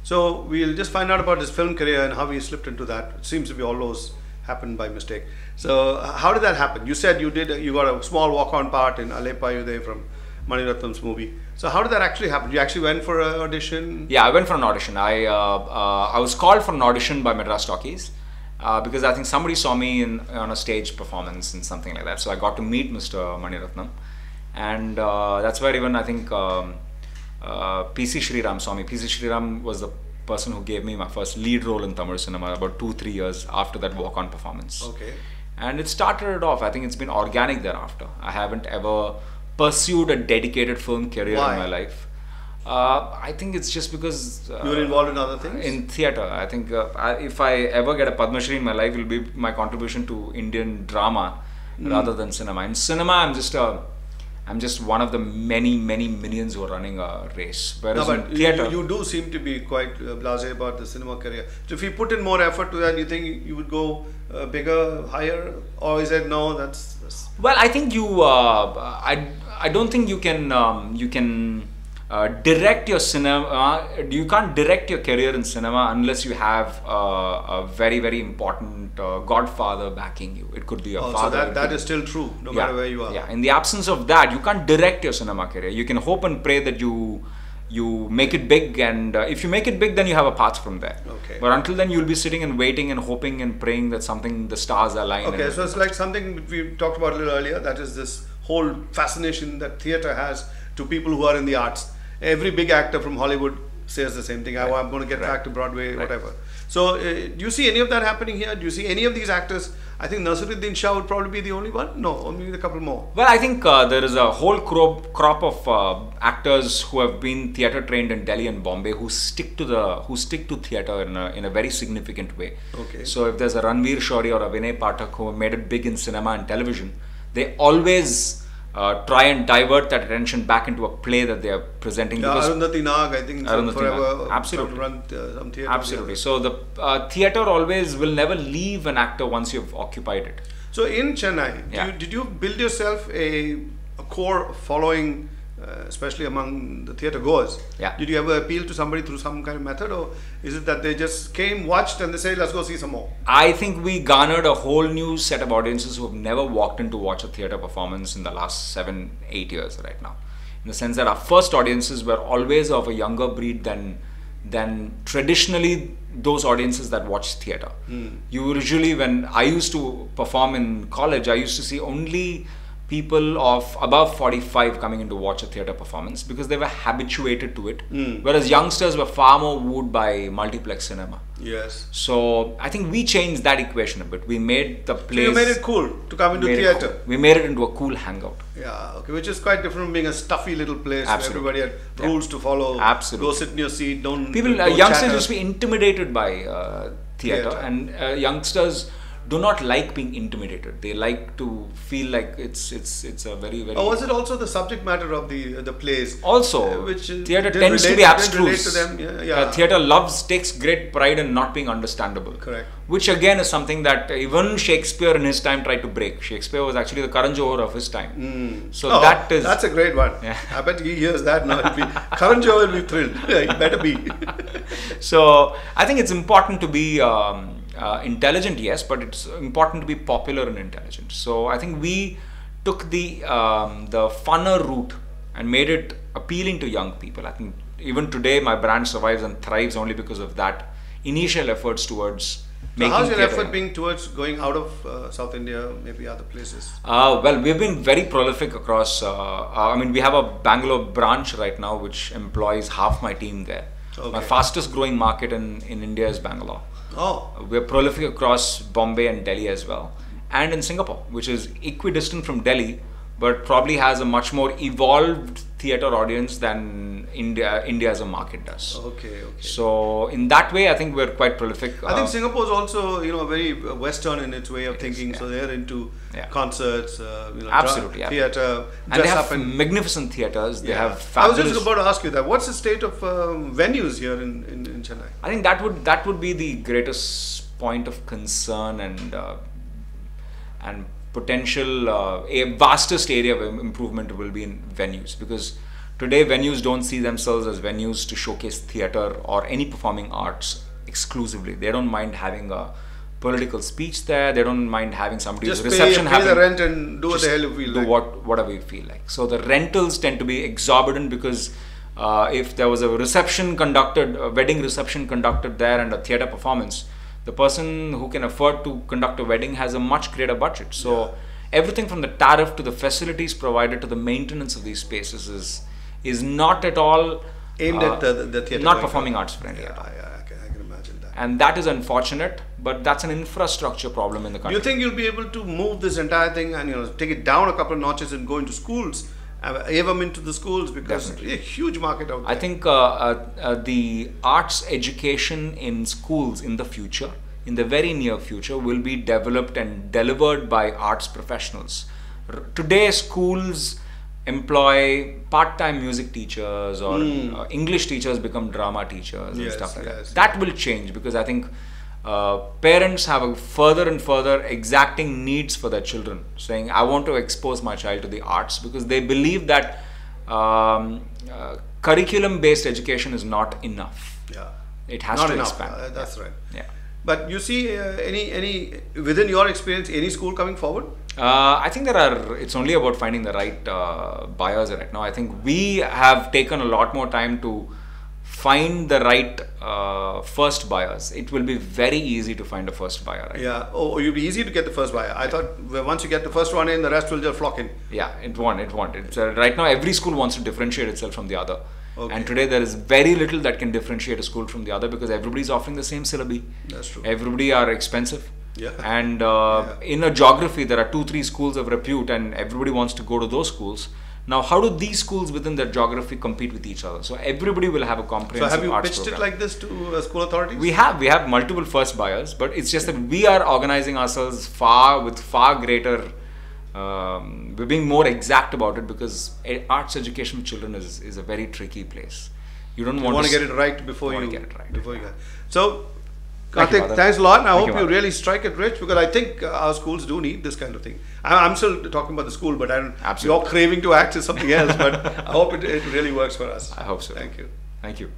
So we'll just find out about his film career and how he slipped into that. It seems to be all those happened by mistake. So how did that happen? You said you got a small walk-on part in Alepa Yude from Manirathnam's movie. So how did that actually happen? You actually went for an audition? Yeah, I went for an audition. I was called for an audition by Madras Talkies because I think somebody saw me on a stage performance and something like that. So I got to meet Mr. Manirathnam, and that's where even I think PC Sriram saw me. PC Sriram was the person who gave me my first lead role in Tamil cinema about 2-3 years after that walk-on performance. Okay. And it started off, I think it's been organic thereafter. I haven't ever pursued a dedicated film career in my life. I think it's just because you were involved in other things? In theatre. I think if I ever get a PadmaShree in my life, it will be my contribution to Indian drama rather than cinema. In cinema, I'm just one of the many millions who are running a race. Whereas no, but in theatre, you do seem to be quite blasé about the cinema career. So if you put in more effort to that, you think you would go bigger, higher, or is it no? That's well, I think you. I don't think you can. Direct your cinema. You can't direct your career in cinema unless you have a very important godfather backing you. It could be a father. So that is still true, no matter where you are. Yeah. In the absence of that, you can't direct your cinema career. You can hope and pray that you make it big, and if you make it big, then you have a path from there. Okay. But until then, you'll be sitting and waiting and hoping and praying that the stars align. Okay, so it's like something we talked about a little earlier. That is this whole fascination that theatre has to people who are in the arts. Every big actor from Hollywood says the same thing. I'm going to get back to Broadway, whatever. So, do you see any of that happening here? Do you see any of these actors? I think Naseeruddin Shah would probably be the only one. No, only a couple more. Well, I think there is a whole crop of actors who have been theatre trained in Delhi and Bombay who stick to theatre in a very significant way. Okay. So, if there's a Ranveer Shorey or a Vinay Pathak who have made it big in cinema and television, they always try and divert that attention back into a play that they are presenting. Yeah, Arundhati Nag, I think, forever absolutely run some theatre. Absolutely. So the theatre always will never leave an actor once you've occupied it. So in Chennai, did you build yourself a core following, especially among the theatre goers? Yeah. Did you ever appeal to somebody through some kind of method, or is it that they just came, watched, and they say, let's go see some more? I think we garnered a whole new set of audiences who have never walked in to watch a theatre performance in the last 7-8 years right now. In the sense that our first audiences were always of a younger breed than traditionally those audiences that watch theatre. Usually when I used to perform in college, I used to see only people of above 45 coming in to watch a theatre performance because they were habituated to it, whereas youngsters were far more wooed by multiplex cinema. Yes. So I think we changed that equation a bit. We made the place. So you made it cool to come into theatre. Cool. We made it into a cool hangout. Yeah, okay, which is quite different from being a stuffy little place where everybody had rules to follow. Absolutely. Go sit in your seat, don't youngsters chatter. used to be intimidated by theatre, and youngsters do not like being intimidated. They like to feel like it's a very. Oh, was it also the subject matter of the plays? Also, which theatre tends to be abstruse. To them. Theatre takes great pride in not being understandable. Correct. Which again is something that even Shakespeare in his time tried to break. Shakespeare was actually the Karan Johar of his time. So that's a great one. Yeah. I bet he hears that now. Karan Johar will be thrilled. He better be. So I think it's important to be intelligent, yes, but it's important to be popular and intelligent. So I think we took the funner route and made it appealing to young people. I think even today my brand survives and thrives only because of that initial efforts towards making. So how's your effort being towards going out of South India, maybe other places? Well, we've been very prolific across. We have a Bangalore branch right now which employs half my team there. Okay. My fastest growing market in India is Bangalore. Oh. We're prolific across Bombay and Delhi as well, and in Singapore, which is equidistant from Delhi, but probably has a much more evolved theatre audience than India as a market does. Okay. So in that way, I think we're quite prolific. I think Singapore is also, very Western in its way of thinking. So they're into concerts, absolutely, theatre, and they have magnificent theatres. They have fabulous. I was just about to ask you that. What's the state of venues here in Chennai? I think that would be the greatest point of concern and potential a vastest area of improvement will be in venues, because Today, venues don't see themselves as venues to showcase theatre or any performing arts exclusively. They don't mind having a political speech there. They don't mind having somebody's just reception pay happen. the rent and do what the hell you feel do like. whatever you feel like. So the rentals tend to be exorbitant because if there was a reception conducted, a wedding reception conducted there and a theatre performance, the person who can afford to conduct a wedding has a much greater budget. So everything from the tariff to the facilities provided to the maintenance of these spaces is not at all aimed at the theatre. Not performing arts friendly. I can imagine that. And that is unfortunate, but that's an infrastructure problem in the country. You think you'll be able to move this entire thing and take it down a couple of notches and go into schools, aim them into the schools, because Definitely. it's a huge market out there. I think the arts education in schools in the future, in the very near future, will be developed and delivered by arts professionals. Today, schools employ part-time music teachers or English teachers become drama teachers and stuff like that. That will change because I think parents have a further and further exacting needs for their children, saying, I want to expose my child to the arts, because they believe that curriculum-based education is not enough. Yeah. It has not to enough. expand. That's right. Yeah. But you see any within your experience, any school coming forward? I think it's only about finding the right buyers right now. I think we have taken a lot more time to find the right first buyers. It will be very easy to find a first buyer. Right? Yeah. Oh, it'll be easy to get the first buyer. I thought once you get the first one in, the rest will just flock in. Yeah, it won't. It's, right now, every school wants to differentiate itself from the other. Okay. And today there is very little that can differentiate a school from the other because everybody's offering the same syllabi. That's true. Everybody are expensive. Yeah. And in a geography, there are 2-3 schools of repute and everybody wants to go to those schools. Now, how do these schools within their geography compete with each other? So everybody will have a comprehensive So have you arts pitched program. it like this to school authorities? We have multiple first buyers, but it's just that we are organizing ourselves with far greater. We're being more exact about it because arts education for children is a very tricky place. You don't want to get it right before you get it right. Before you get. So, Thank you, Karthik, Madhav. thanks a lot. And I hope you, you Madhav. really strike it rich, because I think our schools do need this kind of thing. I'm still talking about the school, but Absolutely. your craving to act is something else. But I hope it really works for us. I hope so. Thank you. Thank you.